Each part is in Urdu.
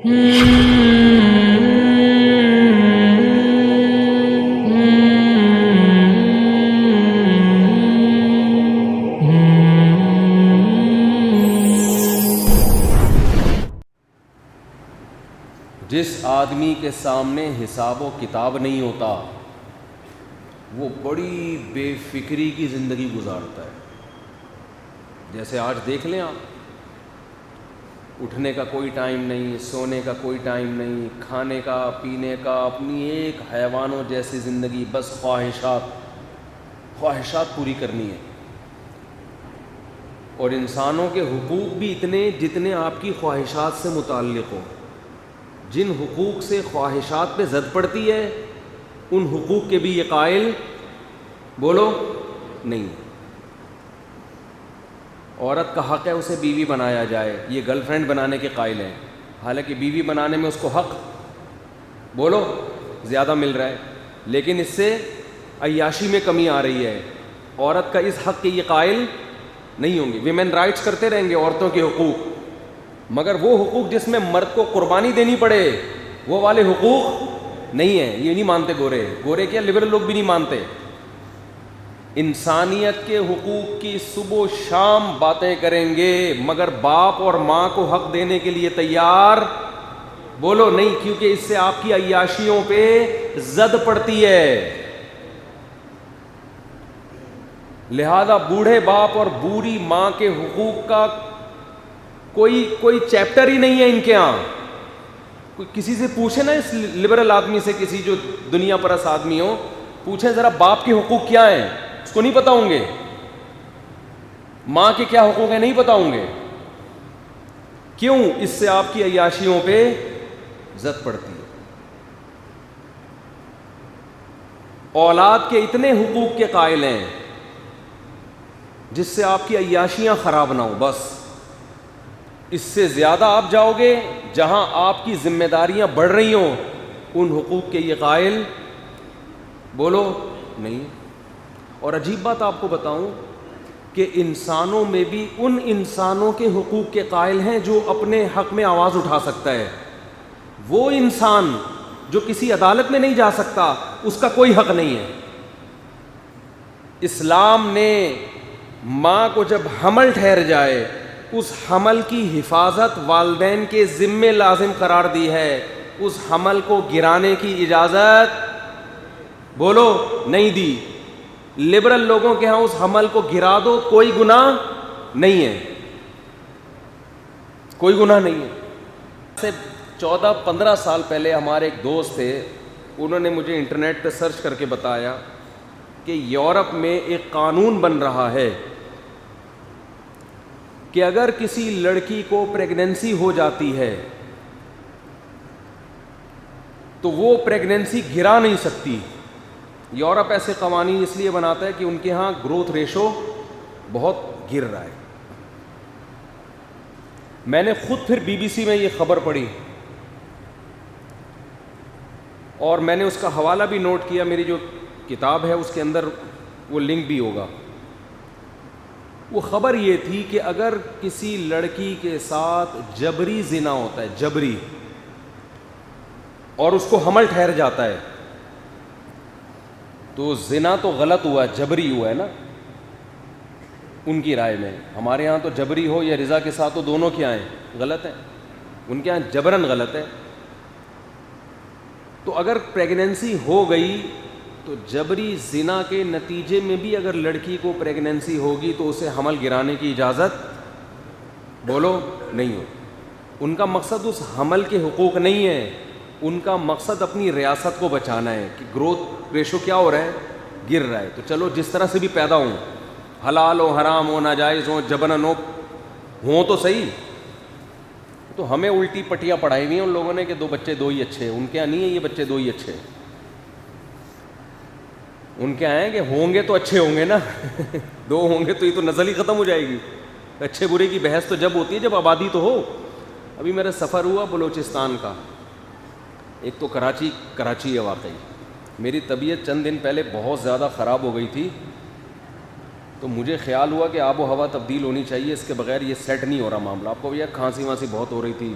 جس آدمی کے سامنے حساب و کتاب نہیں ہوتا وہ بڑی بے فکری کی زندگی گزارتا ہے. جیسے آج دیکھ لیں آپ, اٹھنے کا کوئی ٹائم نہیں, سونے کا کوئی ٹائم نہیں, کھانے کا پینے کا, اپنی ایک حیوانوں جیسی زندگی, بس خواہشات پوری کرنی ہے. اور انسانوں کے حقوق بھی اتنے جتنے آپ کی خواہشات سے متعلق ہو. جن حقوق سے خواہشات پہ زد پڑتی ہے ان حقوق کے بھی یہ قائل بولو نہیں. عورت کا حق ہے اسے بیوی بنایا جائے, یہ گرل فرینڈ بنانے کے قائل ہیں, حالانکہ بیوی بنانے میں اس کو حق بولو زیادہ مل رہا ہے, لیکن اس سے عیاشی میں کمی آ رہی ہے. عورت کا اس حق کے یہ قائل نہیں ہوں گے. ویمن رائٹس کرتے رہیں گے عورتوں کے حقوق, مگر وہ حقوق جس میں مرد کو قربانی دینی پڑے وہ والے حقوق نہیں ہیں. یہ نہیں مانتے گورے کیا لبرل لوگ بھی نہیں مانتے. انسانیت کے حقوق کی صبح و شام باتیں کریں گے مگر باپ اور ماں کو حق دینے کے لیے تیار بولو نہیں, کیونکہ اس سے آپ کی عیاشیوں پہ زد پڑتی ہے. لہذا بوڑھے باپ اور بوڑھی ماں کے حقوق کا کوئی چیپٹر ہی نہیں ہے ان کے ہاں. کسی سے پوچھیں نا, اس لبرل آدمی سے, کسی جو دنیا پرست آدمی ہو, پوچھیں ذرا باپ کے حقوق کیا ہیں, اس کو نہیں پتا ہوں گے. ماں کے کیا حقوق ہیں نہیں پتا ہوں گے. کیوں؟ اس سے آپ کی عیاشیوں پہ زد پڑتی ہے. اولاد کے اتنے حقوق کے قائل ہیں جس سے آپ کی عیاشیاں خراب نہ ہو. بس اس سے زیادہ آپ جاؤ گے جہاں آپ کی ذمہ داریاں بڑھ رہی ہوں, ان حقوق کے یہ قائل بولو نہیں. اور عجیب بات آپ کو بتاؤں کہ انسانوں میں بھی ان انسانوں کے حقوق کے قائل ہیں جو اپنے حق میں آواز اٹھا سکتا ہے. وہ انسان جو کسی عدالت میں نہیں جا سکتا اس کا کوئی حق نہیں ہے. اسلام نے ماں کو جب حمل ٹھہر جائے اس حمل کی حفاظت والدین کے ذمے لازم قرار دی ہے. اس حمل کو گرانے کی اجازت بولو نہیں دی. لبرل لوگوں کے ہاں اس حمل کو گرا دو کوئی گناہ نہیں ہے, کوئی گناہ نہیں ہے. سے 14-15 سال پہلے ہمارے ایک دوست تھے, انہوں نے مجھے انٹرنیٹ پہ سرچ کر کے بتایا کہ یورپ میں ایک قانون بن رہا ہے کہ اگر کسی لڑکی کو پریگننسی ہو جاتی ہے تو وہ پریگننسی گرا نہیں سکتی. یورپ ایسے قوانین اس لیے بناتا ہے کہ ان کے ہاں گروتھ ریشو بہت گر رہا ہے. میں نے خود پھر BBC میں یہ خبر پڑھی اور میں نے اس کا حوالہ بھی نوٹ کیا. میری جو کتاب ہے اس کے اندر وہ لنک بھی ہوگا. وہ خبر یہ تھی کہ اگر کسی لڑکی کے ساتھ جبری زنا ہوتا ہے, جبری, اور اس کو حمل ٹھہر جاتا ہے تو زنا تو غلط ہوا, جبری ہوا ہے نا ان کی رائے میں. ہمارے ہاں تو جبری ہو یا رضا کے ساتھ ہو دونوں کیا ہیں غلط ہیں, ان کے ہاں جبرن غلط ہے. تو اگر پریگننسی ہو گئی تو جبری زنا کے نتیجے میں بھی اگر لڑکی کو پریگننسی ہوگی تو اسے حمل گرانے کی اجازت بولو نہیں ہو. ان کا مقصد اس حمل کے حقوق نہیں ہے, ان کا مقصد اپنی ریاست کو بچانا ہے کہ گروتھ ریشو کیا ہو رہا ہے, گر رہا ہے. تو چلو جس طرح سے بھی پیدا ہوں, حلال ہو حرام ہو ناجائز ہو جبرن ہوں تو صحیح. تو ہمیں الٹی پٹیاں پڑھائی ہوئی ہیں ان لوگوں نے کہ 2 بچے 2 ہی اچھے ہیں. ان کے یہاں نہیں ہے یہ بچے 2 ہی اچھے ہیں. ان کے آئیں کہ ہوں گے تو اچھے ہوں گے نا 2 ہوں گے تو یہ تو نسل ہی ختم ہو جائے گی. اچھے برے کی بحث تو جب ہوتی ہے جب آبادی تو ہو. ابھی میرا سفر ہوا بلوچستان کا, ایک تو کراچی ہے واقعی. میری طبیعت چند دن پہلے بہت زیادہ خراب ہو گئی تھی تو مجھے خیال ہوا کہ آب و ہوا تبدیل ہونی چاہیے, اس کے بغیر یہ سیٹ نہیں ہو رہا معاملہ. آپ کو بھیا کھانسی وانسی بہت ہو رہی تھی,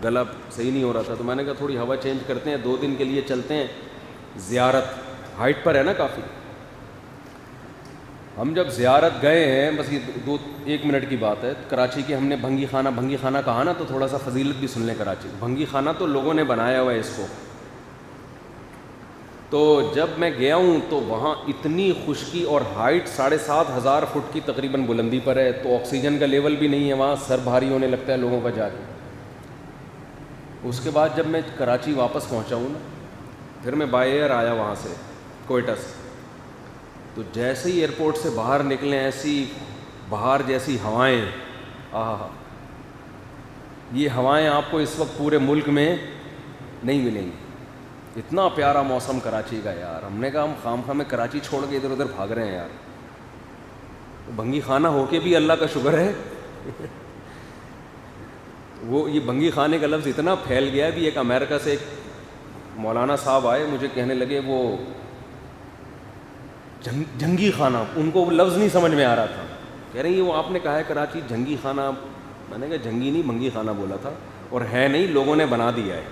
گلا صحیح نہیں ہو رہا تھا, تو میں نے کہا تھوڑی ہوا چینج کرتے ہیں, 2 دن کے لیے چلتے ہیں. زیارت ہائٹ پر ہے نا کافی. ہم جب زیارت گئے ہیں, بس یہ 1 منٹ کی بات ہے, کراچی کے ہم نے بھنگی خانہ کہا نا, تو تھوڑا سا فضیلت بھی سن لیں کراچی. بھنگی خانہ تو لوگوں نے بنایا ہوا ہے اس کو. تو جب میں گیا ہوں تو وہاں اتنی خشکی, اور ہائٹ 7,500 فٹ کی تقریباً بلندی پر ہے, تو آکسیجن کا لیول بھی نہیں ہے وہاں, سر بھاری ہونے لگتا ہے لوگوں کا جا کے. اس کے بعد جب میں کراچی واپس پہنچا ہوں نا, پھر میں بائی ایئر آیا وہاں سے کوئٹہ سے, تو جیسے ہی ایئرپورٹ سے باہر نکلے ایسی باہر جیسی ہوائیں, یہ ہوائیں آپ کو اس وقت پورے ملک میں نہیں ملیں گی. اتنا پیارا موسم کراچی کا یار. ہم نے کہا ہم خام میں کراچی چھوڑ کے ادھر ادھر بھاگ رہے ہیں یار. بھنگی خانہ ہو کے بھی اللہ کا شکر ہے. وہ یہ بھنگی خانے کا لفظ اتنا پھیل گیا ہے بھی, ایک امریکہ سے ایک مولانا صاحب آئے, مجھے کہنے لگے وہ جنگی خانہ, ان کو وہ لفظ نہیں سمجھ میں آ رہا تھا. کہہ رہے ہیں وہ آپ نے کہا ہے کراچی جنگی خانہ. میں نے کہا جنگی نہیں بھنگی خانہ بولا تھا, اور ہے نہیں, لوگوں نے بنا دیا ہے.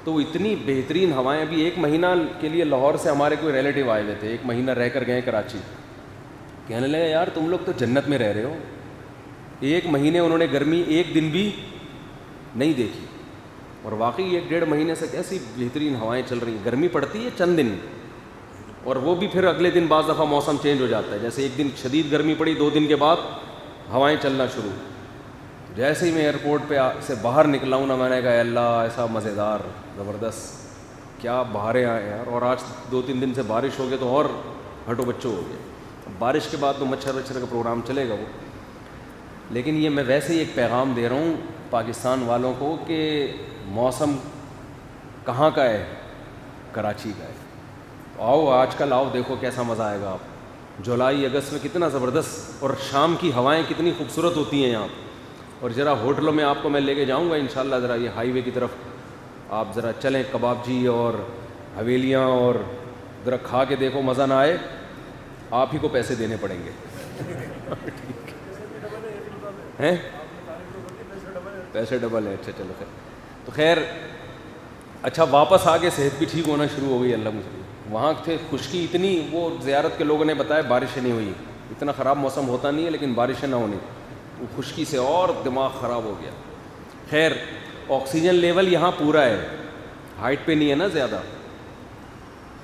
تو وہ اتنی بہترین ہوائیں. ابھی 1 مہینہ کے لیے لاہور سے ہمارے کوئی ریلیٹیو آئے ہوئے تھے, 1 مہینہ رہ کر گئے کراچی. کہنے لگے یار تم لوگ تو جنت میں رہ رہے ہو. 1 مہینے انہوں نے گرمی 1 دن بھی نہیں دیکھی, اور واقعی 1-1.5 مہینے سے کیسی بہترین ہوائیں چل رہی ہیں. گرمی پڑتی ہے چند دن, اور وہ بھی پھر اگلے دن بعض دفعہ موسم چینج ہو جاتا ہے. جیسے 1 دن شدید گرمی پڑی, 2 دن کے بعد ہوائیں چلنا شروع. جیسے ہی میں ایئرپورٹ پہ سے باہر نکلا ہوں نا, میں نے کہا اللہ ایسا مزیدار زبردست, کیا بہاریں آئے یار. اور آج 2-3 دن سے بارش ہو گئی تو اور ہٹو بچو ہو گئے. بارش کے بعد تو مچھر کا پروگرام چلے گا وہ. لیکن یہ میں ویسے ہی ایک پیغام دے رہا ہوں پاکستان والوں کو کہ موسم کہاں کا ہے, کراچی کا ہے. آؤ آج کل آؤ, دیکھو کیسا مزہ آئے گا آپ. جولائی اگست میں کتنا زبردست, اور شام کی ہوائیں کتنی خوبصورت ہوتی ہیں یہاں. اور ذرا ہوٹلوں میں آپ کو میں لے کے جاؤں گا انشاءاللہ, ذرا یہ ہائی وے کی طرف آپ ذرا چلیں, کباب جی اور حویلیاں, اور ذرا کھا کے دیکھو, مزہ نہ آئے آپ ہی کو پیسے دینے پڑیں گے. ہیں پیسے ڈبل ہیں. اچھا چلو خیر. تو خیر اچھا واپس آ کے صحت بھی ٹھیک ہونا شروع ہو گئی اللہ مجھے. وہاں تھے خشکی اتنی, وہ زیارت کے لوگوں نے بتایا بارشیں نہیں ہوئی. اتنا خراب موسم ہوتا نہیں ہے لیکن بارشیں نہ ہونی, وہ خشکی سے اور دماغ خراب ہو گیا. خیر آکسیجن لیول یہاں پورا ہے, ہائٹ پہ نہیں ہے نا زیادہ.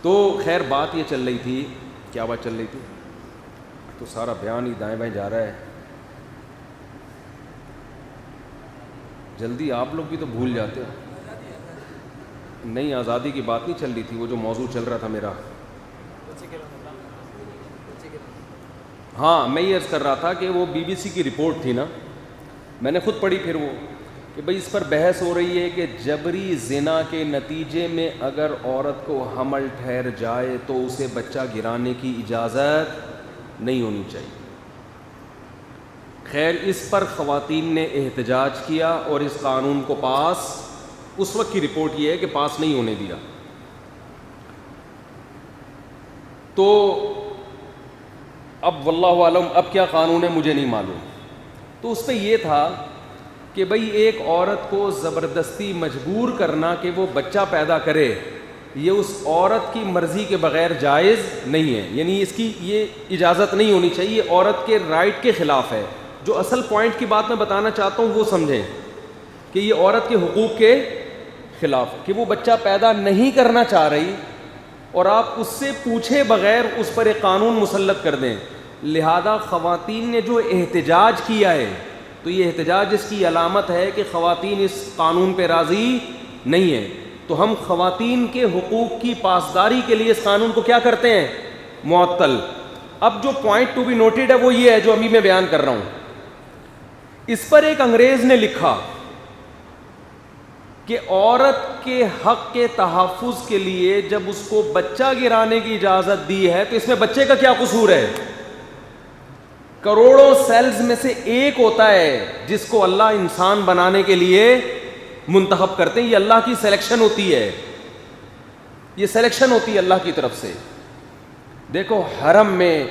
تو خیر بات یہ چل رہی تھی, کیا بات چل رہی تھی, تو سارا بیان ہی دائیں بائیں جا رہا ہے. جلدی آپ لوگ بھی تو بھول جاتے ہو. نہیں آزادی کی بات نہیں چل رہی تھی, وہ جو موضوع چل رہا تھا میرا. ہاں میں یہ عرض کر رہا تھا کہ وہ BBC کی رپورٹ تھی نا, میں نے خود پڑھی. پھر وہ کہ بھئی اس پر بحث ہو رہی ہے کہ جبری زنا کے نتیجے میں اگر عورت کو حمل ٹھہر جائے تو اسے بچہ گرانے کی اجازت نہیں ہونی چاہیے. خیر اس پر خواتین نے احتجاج کیا اور اس قانون کو پاس, اس وقت کی رپورٹ یہ ہے کہ پاس نہیں ہونے دیا. تو اب واللہ عالم اب کیا قانون ہے مجھے نہیں معلوم. تو اس پہ یہ تھا کہ بھئی ایک عورت کو زبردستی مجبور کرنا کہ وہ بچہ پیدا کرے, یہ اس عورت کی مرضی کے بغیر جائز نہیں ہے. یعنی اس کی یہ اجازت نہیں ہونی چاہیے, یہ عورت کے رائٹ کے خلاف ہے. جو اصل پوائنٹ کی بات میں بتانا چاہتا ہوں وہ سمجھیں کہ یہ عورت کے حقوق کے خلاف ہے, کہ وہ بچہ پیدا نہیں کرنا چاہ رہی اور آپ اس سے پوچھے بغیر اس پر ایک قانون مسلط کر دیں. لہذا خواتین نے جو احتجاج کیا ہے تو یہ احتجاج اس کی علامت ہے کہ خواتین اس قانون پہ راضی نہیں ہیں. تو ہم خواتین کے حقوق کی پاسداری کے لیے اس قانون کو کیا کرتے ہیں, معطل. اب جو پوائنٹ ٹو بی نوٹڈ ہے وہ یہ ہے جو ابھی میں بیان کر رہا ہوں. اس پر ایک انگریز نے لکھا کہ عورت کے حق کے تحفظ کے لیے جب اس کو بچہ گرانے کی اجازت دی ہے تو اس میں بچے کا کیا قصور ہے. کروڑوں سیلز میں سے ایک ہوتا ہے جس کو اللہ انسان بنانے کے لیے منتخب کرتے ہیں. یہ اللہ کی سلیکشن ہوتی ہے, یہ سلیکشن ہوتی ہے اللہ کی طرف سے. دیکھو حرم میں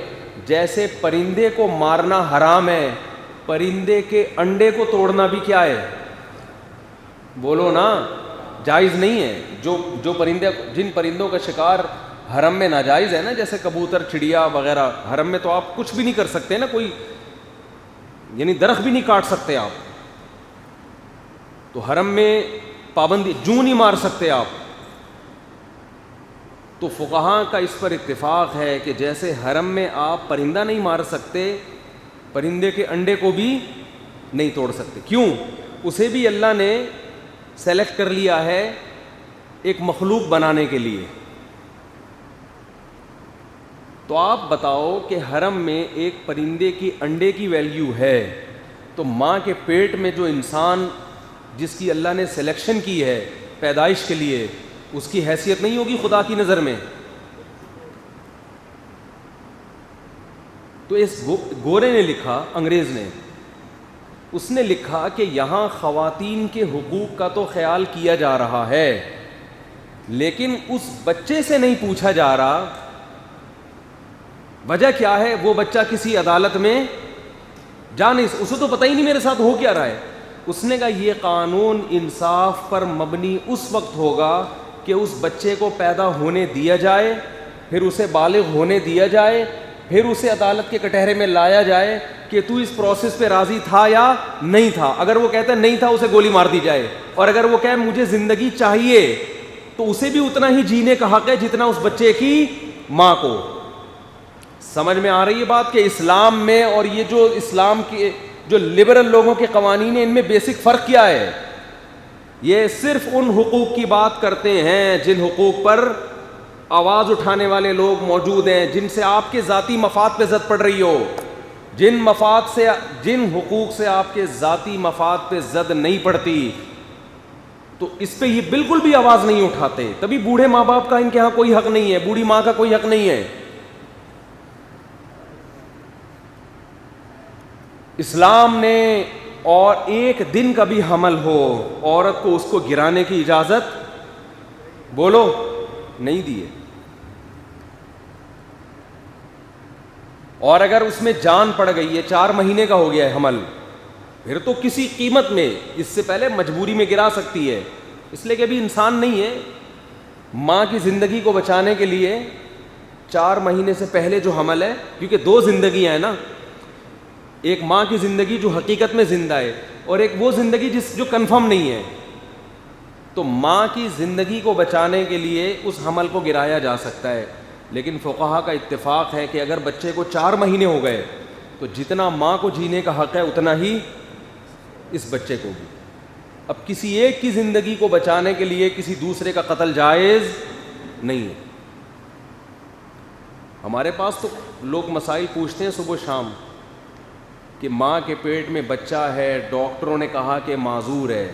جیسے پرندے کو مارنا حرام ہے, پرندے کے انڈے کو توڑنا بھی کیا ہے, بولو نا, جائز نہیں ہے. جو پرندے, جن پرندوں کا شکار حرم میں ناجائز ہے نا, جیسے کبوتر, چڑیا وغیرہ, حرم میں تو آپ کچھ بھی نہیں کر سکتے نا, کوئی یعنی درخت بھی نہیں کاٹ سکتے آپ, تو حرم میں پابندی, جوں نہیں مار سکتے آپ. تو فقہاء کا اس پر اتفاق ہے کہ جیسے حرم میں آپ پرندہ نہیں مار سکتے, پرندے کے انڈے کو بھی نہیں توڑ سکتے. کیوں؟ اسے بھی اللہ نے سلیکٹ کر لیا ہے ایک مخلوق بنانے کے لیے. تو آپ بتاؤ کہ حرم میں ایک پرندے کی انڈے کی ویلیو ہے, تو ماں کے پیٹ میں جو انسان جس کی اللہ نے سلیکشن کی ہے پیدائش کے لیے, اس کی حیثیت نہیں ہوگی خدا کی نظر میں؟ تو اس گورے نے لکھا, انگریز نے, اس نے لکھا کہ یہاں خواتین کے حقوق کا تو خیال کیا جا رہا ہے, لیکن اس بچے سے نہیں پوچھا جا رہا. وجہ کیا ہے؟ وہ بچہ کسی عدالت میں جا نہیں, اسے تو پتہ ہی نہیں میرے ساتھ ہو کیا رہا ہے. اس نے کہا یہ قانون انصاف پر مبنی اس وقت ہوگا کہ اس بچے کو پیدا ہونے دیا جائے, پھر اسے بالغ ہونے دیا جائے, پھر اسے عدالت کے کٹہرے میں لایا جائے کہ تو اس پروسیس پہ راضی تھا یا نہیں تھا. اگر وہ کہتا ہے نہیں تھا, اسے گولی مار دی جائے, اور اگر وہ کہے مجھے زندگی چاہیے, تو اسے بھی اتنا ہی جینے کا حق ہے جتنا اس بچے کی ماں کو. سمجھ میں آ رہی ہے بات کہ اسلام میں اور یہ جو اسلام کے جو لبرل لوگوں کے قوانین ہیں, ان میں بیسک فرق کیا ہے؟ یہ صرف ان حقوق کی بات کرتے ہیں جن حقوق پر آواز اٹھانے والے لوگ موجود ہیں, جن سے آپ کے ذاتی مفاد پہ زد پڑ رہی ہو. جن حقوق سے آپ کے ذاتی مفاد پہ زد نہیں پڑتی, تو اس پہ یہ بالکل بھی آواز نہیں اٹھاتے. تبھی بوڑھے ماں باپ کا ان کے ہاں کوئی حق نہیں ہے, بوڑھی ماں کا کوئی حق نہیں ہے. اسلام نے اور ایک دن کا بھی حمل ہو, عورت کو اس کو گرانے کی اجازت بولو نہیں دی ہے. اور اگر اس میں جان پڑ گئی ہے, 4 مہینے کا ہو گیا ہے حمل, پھر تو کسی قیمت میں, اس سے پہلے مجبوری میں گرا سکتی ہے, اس لیے کہ ابھی انسان نہیں ہے. ماں کی زندگی کو بچانے کے لیے 4 مہینے سے پہلے جو حمل ہے, کیونکہ 2 زندگیاں ہیں نا, ایک ماں کی زندگی جو حقیقت میں زندہ ہے, اور ایک وہ زندگی جو کنفرم نہیں ہے. تو ماں کی زندگی کو بچانے کے لیے اس حمل کو گرایا جا سکتا ہے. لیکن فقہا کا اتفاق ہے کہ اگر بچے کو 4 مہینے ہو گئے, تو جتنا ماں کو جینے کا حق ہے اتنا ہی اس بچے کو بھی. اب کسی ایک کی زندگی کو بچانے کے لیے کسی دوسرے کا قتل جائز نہیں ہے. ہمارے پاس تو لوگ مسائل پوچھتے ہیں صبح شام کہ ماں کے پیٹ میں بچہ ہے, ڈاکٹروں نے کہا کہ معذور ہے.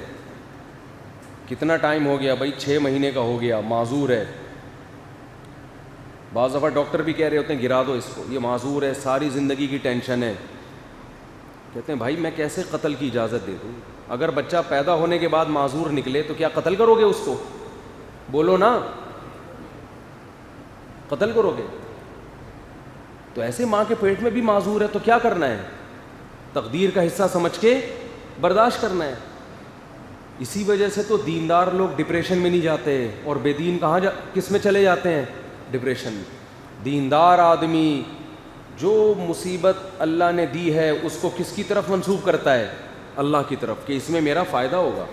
کتنا ٹائم ہو گیا بھائی؟ 6 مہینے کا ہو گیا, معذور ہے. بعض دفعہ ڈاکٹر بھی کہہ رہے ہوتے ہیں گرا دو اس کو, یہ معذور ہے, ساری زندگی کی ٹینشن ہے. کہتے ہیں بھائی میں کیسے قتل کی اجازت دے دوں؟ اگر بچہ پیدا ہونے کے بعد معذور نکلے تو کیا قتل کرو گے اس کو؟ بولو نا, قتل کرو گے؟ تو ایسے ماں کے پیٹ میں بھی معذور ہے تو کیا کرنا ہے؟ تقدیر کا حصہ سمجھ کے برداشت کرنا ہے. اسی وجہ سے تو دیندار لوگ ڈپریشن میں نہیں جاتے, اور بے دین کس میں چلے جاتے ہیں؟ ڈپریشن میں. دیندار آدمی جو مصیبت اللہ نے دی ہے اس کو کس کی طرف منسوب کرتا ہے؟ اللہ کی طرف, کہ اس میں میرا فائدہ ہوگا.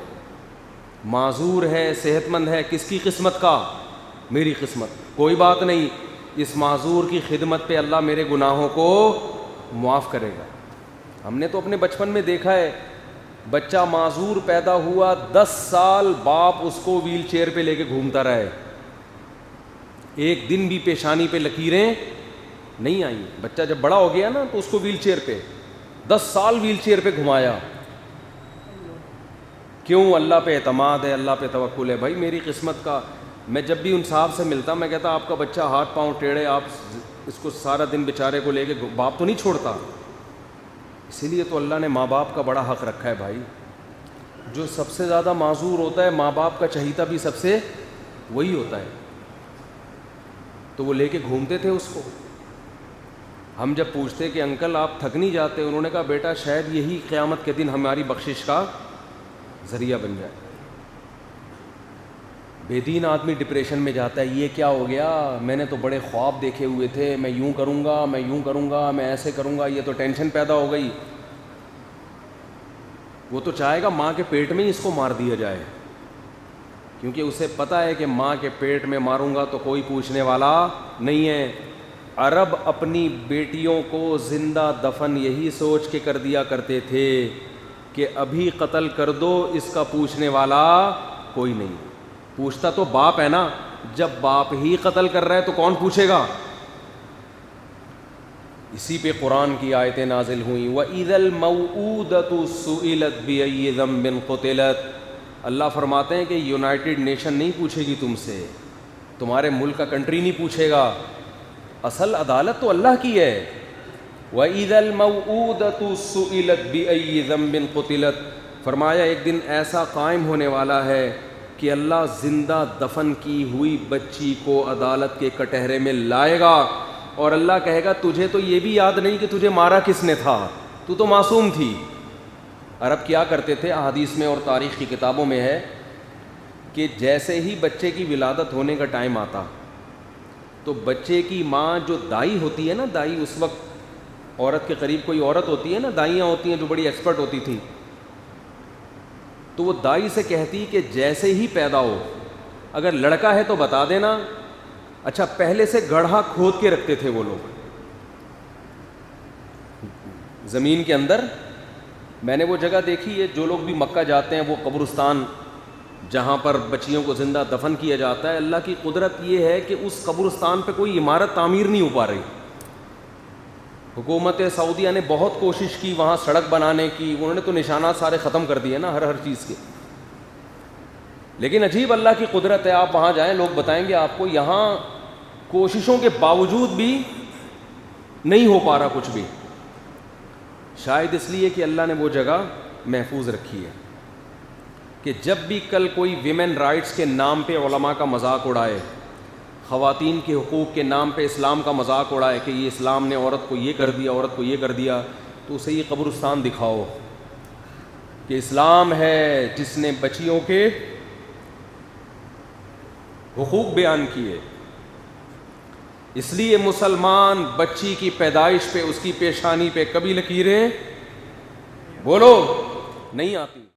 معذور ہے, صحت مند ہے, کس کی قسمت کا؟ میری قسمت. کوئی بات نہیں, اس معذور کی خدمت پہ اللہ میرے گناہوں کو معاف کرے گا. ہم نے تو اپنے بچپن میں دیکھا ہے, بچہ معذور پیدا ہوا, 10 سال باپ اس کو ویل چیئر پہ لے کے گھومتا رہے, ایک دن بھی پیشانی پہ لکیریں نہیں آئیں. بچہ جب بڑا ہو گیا نا تو اس کو ویل چیئر پہ 10 سال ویل چیئر پہ گھمایا. کیوں؟ اللہ پہ اعتماد ہے, اللہ پہ توکل ہے. بھائی میری قسمت کا. میں جب بھی ان صاحب سے ملتا میں کہتا آپ کا بچہ ہاتھ پاؤں ٹیڑھے, آپ اس کو سارا دن بیچارے کو لے کے, باپ تو نہیں چھوڑتا. اسی لیے تو اللہ نے ماں باپ کا بڑا حق رکھا ہے بھائی. جو سب سے زیادہ معذور ہوتا ہے ماں باپ کا چہیتا بھی سب سے وہی ہوتا ہے. تو وہ لے کے گھومتے تھے اس کو. ہم جب پوچھتے کہ انکل آپ تھک نہیں جاتے؟ انہوں نے کہا بیٹا شاید یہی قیامت کے دن ہماری بخشش کا ذریعہ بن جائے. بے دین آدمی ڈپریشن میں جاتا ہے، یہ کیا ہو گیا، میں نے تو بڑے خواب دیکھے ہوئے تھے، میں یوں کروں گا، میں یوں کروں گا، میں ایسے کروں گا، یہ تو ٹینشن پیدا ہو گئی. وہ تو چاہے گا ماں کے پیٹ میں ہی اس کو مار دیا جائے، کیونکہ اسے پتہ ہے کہ ماں کے پیٹ میں ماروں گا تو کوئی پوچھنے والا نہیں ہے. عرب اپنی بیٹیوں کو زندہ دفن یہی سوچ کے کر دیا کرتے تھے کہ ابھی قتل کر دو، اس کا پوچھنے والا کوئی نہیں. پوچھتا تو باپ ہے نا، جب باپ ہی قتل کر رہا ہے تو کون پوچھے گا. اسی پہ قرآن کی آیتیں نازل ہوئیں. وَإِذَا الْمَوْءُودَةُ سُئِلَتْ بِأَيِّ ذَنبٍ قُتِلَتْ. اللہ فرماتے ہیں کہ یونائٹڈ نیشن نہیں پوچھے گی تم سے، تمہارے ملک کا کنٹری نہیں پوچھے گا، اصل عدالت تو اللہ کی ہے. وَإِذَا الْمَوْءُودَةُ سُئِلَتْ بِأَيِّ ذَنبٍ قُتِلَتْ. فرمایا ایک دن ایسا قائم ہونے والا ہے کہ اللہ زندہ دفن کی ہوئی بچی کو عدالت کے کٹہرے میں لائے گا، اور اللہ کہے گا تجھے تو یہ بھی یاد نہیں کہ تجھے مارا کس نے تھا، تو معصوم تھی. عرب کیا کرتے تھے، احادیث میں اور تاریخ کی کتابوں میں ہے کہ جیسے ہی بچے کی ولادت ہونے کا ٹائم آتا تو بچے کی ماں جو دائی ہوتی ہے نا، دائی اس وقت عورت کے قریب کوئی عورت ہوتی ہے نا، دائیاں ہوتی ہیں جو بڑی ایکسپرٹ ہوتی تھیں، تو وہ دائی سے کہتی کہ جیسے ہی پیدا ہو، اگر لڑکا ہے تو بتا دینا. اچھا پہلے سے گڑھا کھود کے رکھتے تھے وہ لوگ زمین کے اندر. میں نے وہ جگہ دیکھی ہے، جو لوگ بھی مکہ جاتے ہیں وہ قبرستان جہاں پر بچیوں کو زندہ دفن کیا جاتا ہے، اللہ کی قدرت یہ ہے کہ اس قبرستان پہ کوئی عمارت تعمیر نہیں ہو پا رہی. حکومت سعودیہ نے بہت کوشش کی وہاں سڑک بنانے کی، انہوں نے تو نشانات سارے ختم کر دیے نا ہر چیز کے. لیکن عجیب اللہ کی قدرت ہے، آپ وہاں جائیں لوگ بتائیں گے آپ کو، یہاں کوششوں کے باوجود بھی نہیں ہو پا رہا کچھ بھی. شاید اس لیے کہ اللہ نے وہ جگہ محفوظ رکھی ہے کہ جب بھی کل کوئی ویمن رائٹس کے نام پہ علماء کا مذاق اڑائے، خواتین کے حقوق کے نام پہ اسلام کا مذاق اڑائے کہ یہ اسلام نے عورت کو یہ کر دیا، عورت کو یہ کر دیا، تو اسے یہ قبرستان دکھاؤ کہ اسلام ہے جس نے بچیوں کے حقوق بیان کیے. اس لیے مسلمان بچی کی پیدائش پہ، اس کی پیشانی پہ کبھی لکیریں بولو نہیں آتی.